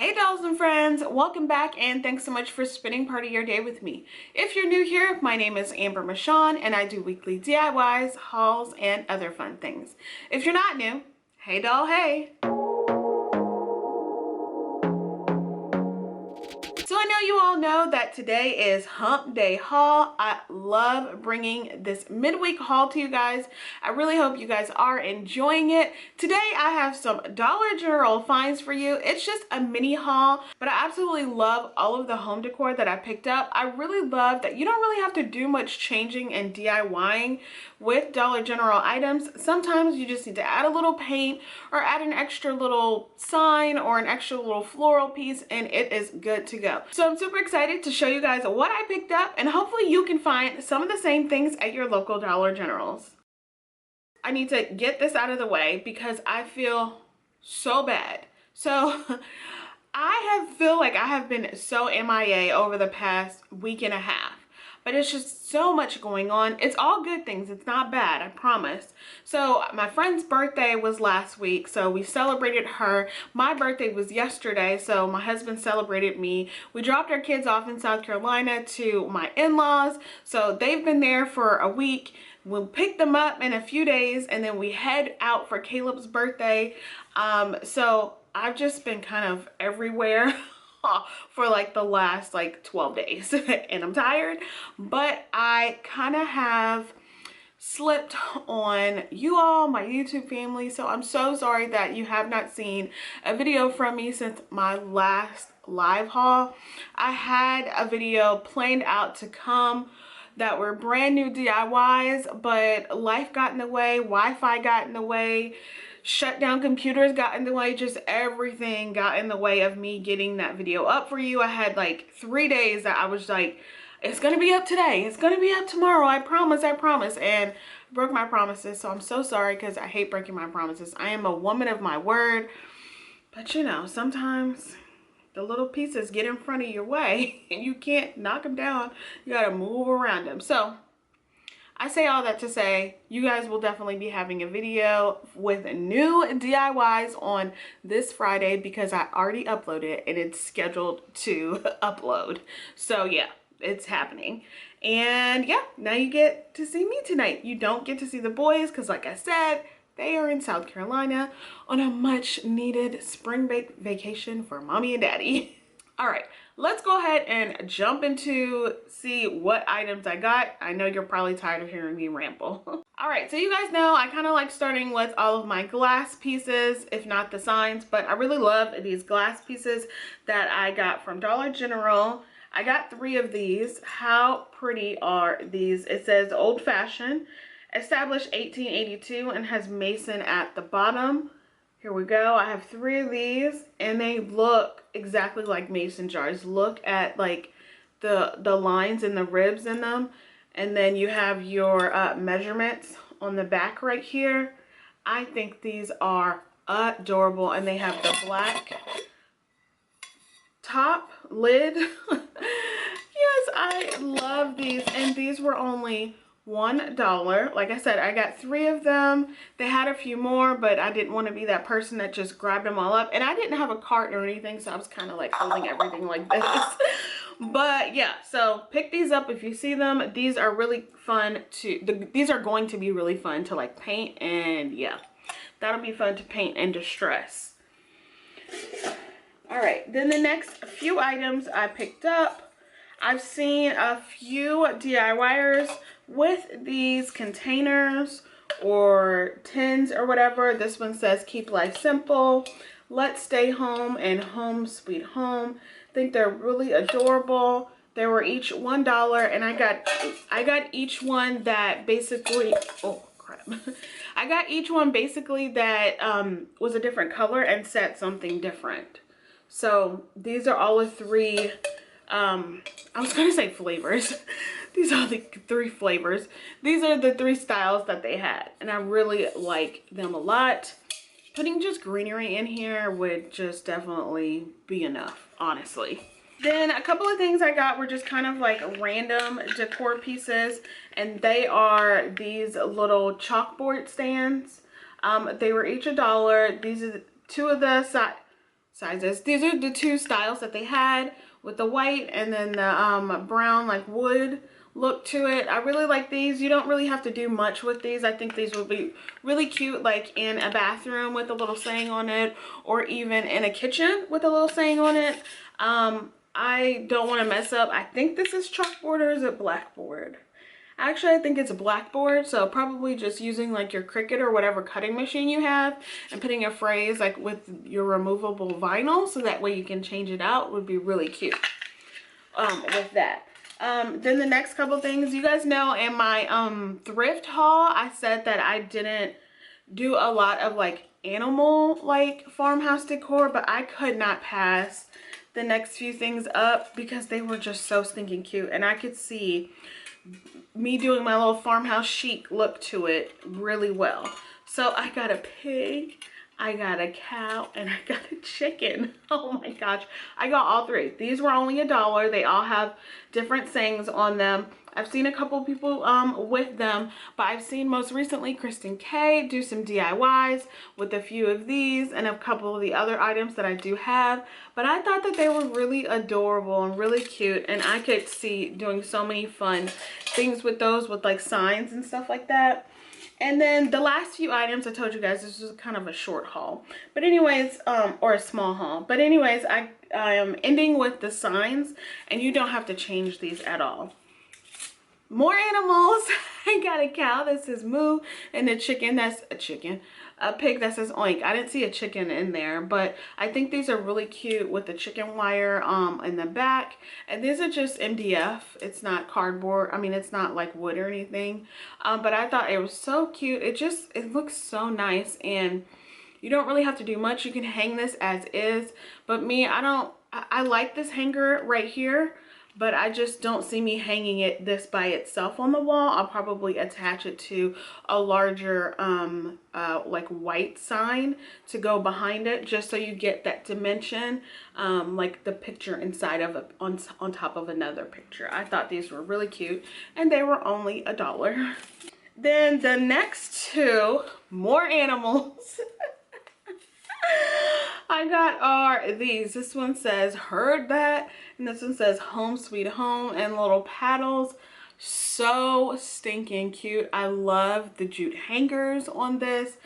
Hey dolls and friends, welcome back and thanks so much for spending part of your day with me. If you're new here, my name is Amber Michon and I do weekly DIYs, hauls, and other fun things. If you're not new, hey doll, hey! So I know you all know that today is Hump Day haul. I love bringing this midweek haul to you guys. I really hope you guys are enjoying it. Today I have some Dollar General finds for you. It's just a mini haul, but I absolutely love all of the home decor that I picked up. I really love that you don't really have to do much changing and DIYing with Dollar General items. Sometimes you just need to add a little paint or add an extra little sign or an extra little floral piece and it is good to go. So I'm super excited to show you guys what I picked up and hopefully you can find some of the same things at your local Dollar Generals. I need to get this out of the way because I feel so bad. So I feel like I have been so MIA over the past week and a half. But it's just so much going on. It's all good things. It's not bad, I promise. So my friend's birthday was last week, so we celebrated her. My birthday was yesterday, so my husband celebrated me. We dropped our kids off in South Carolina to my in-laws, so they've been there for a week. We'll pick them up in a few days, and then we head out for Caleb's birthday. So I've just been kind of everywhere for like the last 12 days and I'm tired, but I kind of have slipped on you all, my YouTube family, so I'm so sorry that you have not seen a video from me since my last live haul. I had a video planned out to come that were brand new DIYs, but life got in the way, Wi-Fi got in the way, shut down computers got in the way, just everything got in the way of me getting that video up for you. I had like 3 days that I was like, it's gonna be up today, it's gonna be up tomorrow, I promise, and broke my promises. So I'm so sorry because I hate breaking my promises. I am a woman of my word, but you know, sometimes the little pieces get in front of your way and you can't knock them down, you gotta move around them. So I say all that to say you guys will definitely be having a video with new DIYs on this Friday because I already uploaded and it's scheduled to upload. So yeah, it's happening. And yeah, now you get to see me tonight. You don't get to see the boys because like I said, they are in South Carolina on a much needed spring vacation for mommy and daddy. All right, let's go ahead and jump into see what items I got. I know you're probably tired of hearing me ramble. All right, so you guys know I kind of like starting with all of my glass pieces, if not the signs, but I really love these glass pieces that I got from Dollar General. I got 3 of these. How pretty are these? It says old fashioned, established 1882, and has mason at the bottom. Here we go. I have 3 of these and they look exactly like mason jars. Look at like the lines and the ribs in them. And then you have your measurements on the back right here. I think these are adorable and they have the black top lid. Yes, I love these, and these were only $1. Like I said, I got 3 of them. They had a few more, but I didn't want to be that person that just grabbed them all up, and I didn't have a cart or anything, so I was kind of like holding everything like this. But yeah, so pick these up if you see them. These are really fun to these are going to be really fun to like paint, and yeah, that'll be fun to paint and distress. All right, then the next few items I picked up, I've seen a few DIYers with these containers or tins or whatever. This one says keep life simple, let's stay home, and home sweet home. I think they're really adorable. They were each $1 and I got each one that basically, oh crap. I got each one basically that was a different color and said something different. So these are all the 3 I was gonna say flavors. These are the 3 flavors. These are the 3 styles that they had, and I really like them a lot. Putting just greenery in here would just definitely be enough, honestly. Then a couple of things I got were just kind of like random decor pieces, and they are these little chalkboard stands. They were each $1. These are 2 of the side. sizes. These are the two styles that they had, with the white and then the brown like wood look to it. I really like these. You don't really have to do much with these. I think these would be really cute like in a bathroom with a little saying on it, or even in a kitchen with a little saying on it. I don't want to mess up. I think this is chalkboard, or is it blackboard? Actually, I think it's a blackboard, so probably just using like your Cricut or whatever cutting machine you have and putting a phrase like with your removable vinyl, so that way you can change it out, would be really cute with that. Then the next couple things, you guys know in my thrift haul, I said that I didn't do a lot of like animal like farmhouse decor, but I could not pass the next few things up because they were just so stinking cute, and I could see me doing my little farmhouse chic look to it really well. So I got a pig, I got a cow, and I got a chicken. Oh my gosh, I got all three. These were only $1. They all have different sayings on them. I've seen a couple people with them, but I've seen most recently Kristen K do some DIYs with a few of these and a couple of the other items that I do have. But I thought that they were really adorable and really cute, and I could see doing so many fun things with those, with like signs and stuff like that. And then the last few items, I told you guys this was kind of a short haul, but anyways, or a small haul. But anyways, I am ending with the signs, and you don't have to change these at all. More animals. I got a cow that says moo, and a chicken that's a pig that says oink. I didn't see a chicken in there, but I think these are really cute with the chicken wire in the back. And these are just MDF. It's not cardboard. I mean, it's not like wood or anything. But I thought it was so cute. It looks so nice, and you don't really have to do much. You can hang this as is, but me, I like this hanger right here, but I just don't see me hanging this by itself on the wall. I'll probably attach it to a larger like white sign to go behind it, just so you get that dimension, like the picture inside of on top of another picture. I thought these were really cute, and they were only $1. Then the next two, more animals. I got are these. This one says heard that, and this one says home sweet home, and little paddles. So stinking cute. I love the jute hangers on this.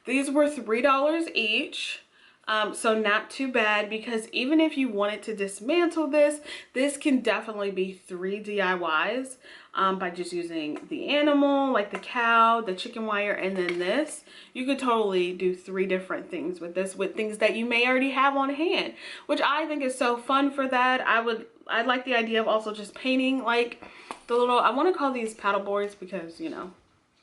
These were $3 each. So not too bad, because even if you wanted to dismantle this can definitely be 3 DIYs by just using the animal, like the cow, the chicken wire, and then this. You could totally do 3 different things with this, with things that you may already have on hand, which I think is so fun for that. I like the idea of also just painting like the little, I want to call these paddle boards, because you know,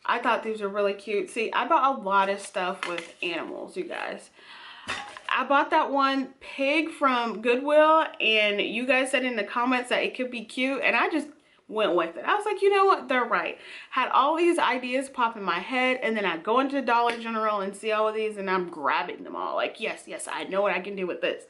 I thought these were really cute. See, I bought a lot of stuff with animals, you guys. I bought that one pig from Goodwill, and you guys said in the comments that it could be cute, and I just went with it. I was like, you know what, they're right. Had all these ideas pop in my head, and then I go into Dollar General and see all of these, and I'm grabbing them all. Like, yes, I know what I can do with this.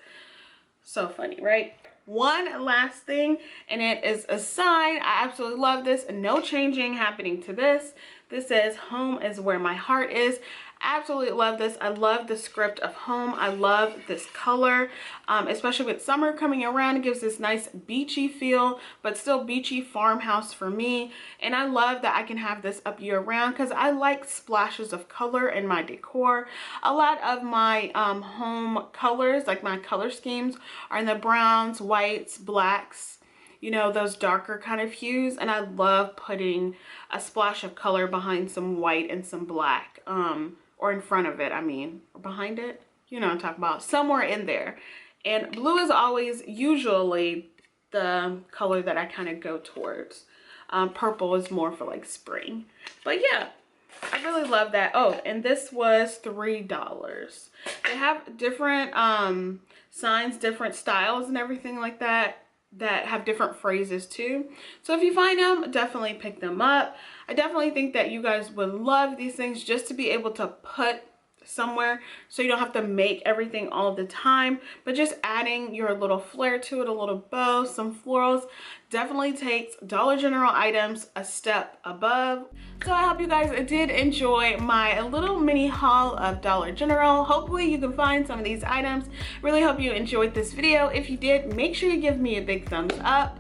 So funny, right? One last thing, and it is a sign. I absolutely love this. No changing happening to this. This says home is where my heart is. Absolutely love this. I love the script of home. I love this color, especially with summer coming around. It gives this nice beachy feel, but still beachy farmhouse for me. And I love that I can have this up year round, because I like splashes of color in my decor. A lot of my home colors, like my color schemes, are in the browns, whites, blacks, you know, those darker kind of hues. And I love putting a splash of color behind some white and some black, or in front of it, I mean, or behind it, you know what I'm talking about, somewhere in there. And blue is always usually the color that I kind of go towards. Purple is more for like spring. But yeah, I really love that. Oh, and this was $3. They have different signs, different styles and everything like that have different phrases too. So if you find them, definitely pick them up. I definitely think that you guys would love these things, just to be able to put somewhere, so you don't have to make everything all the time. But just adding your little flair to it, a little bow, some florals, definitely takes Dollar General items a step above. So I hope you guys did enjoy my little mini haul of Dollar General. Hopefully you can find some of these items. Really hope you enjoyed this video. If you did, make sure you give me a big thumbs up.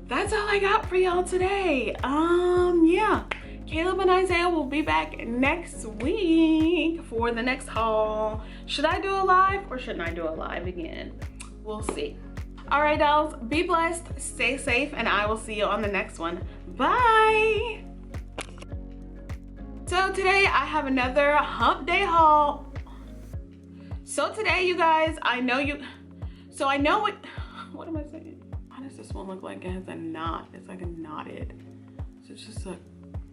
That's all I got for y'all today. Yeah, Caleb and Isaiah will be back next week for the next haul. Should I do a live or shouldn't I do a live again? We'll see. All right, dolls, be blessed, stay safe, and I will see you on the next one. Bye. So today I have another hump day haul. So today, you guys, I know what am I saying? Why does this one look like it has a knot? It's like a knotted. So it's just a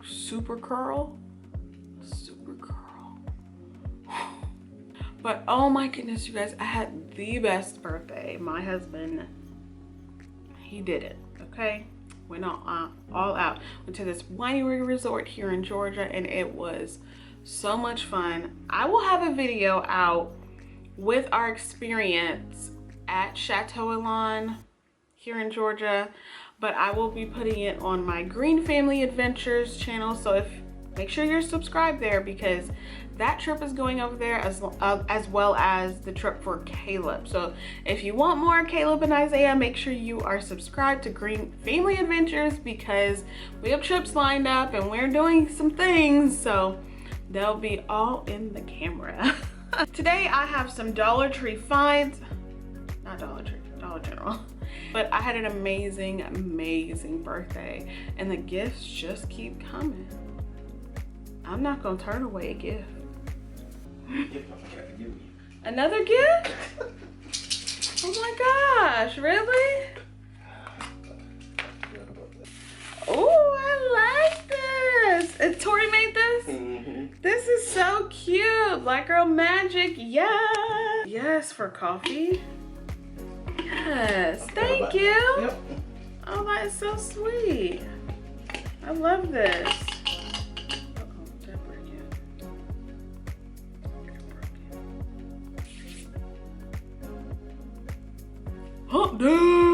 super curl. Super curl. But oh my goodness, you guys, I had the best birthday. My husband, he did it, okay? Went all out. Went to this winery resort here in Georgia, and it was so much fun. I will have a video out with our experience at Chateau Elan here in Georgia, but I will be putting it on my Green Family Adventures channel. So make sure you're subscribed there, because that trip is going over there as well as the trip for Caleb. So if you want more Caleb and Isaiah, make sure you are subscribed to Green Family Adventures, because we have trips lined up and we're doing some things, so they'll be all in the camera. Today I have some Dollar Tree finds. Not Dollar Tree, Dollar General. But I had an amazing birthday, and the gifts just keep coming. I'm not gonna turn away a gift. Another gift? Oh my gosh, really? Oh, I like this. And Tori made this? Mm-hmm. This is so cute. Black Girl Magic, yes. Yes, for coffee. Yes, thank you. Yep. Oh, that is so sweet. I love this. Uh-oh, did I break it? Hump day.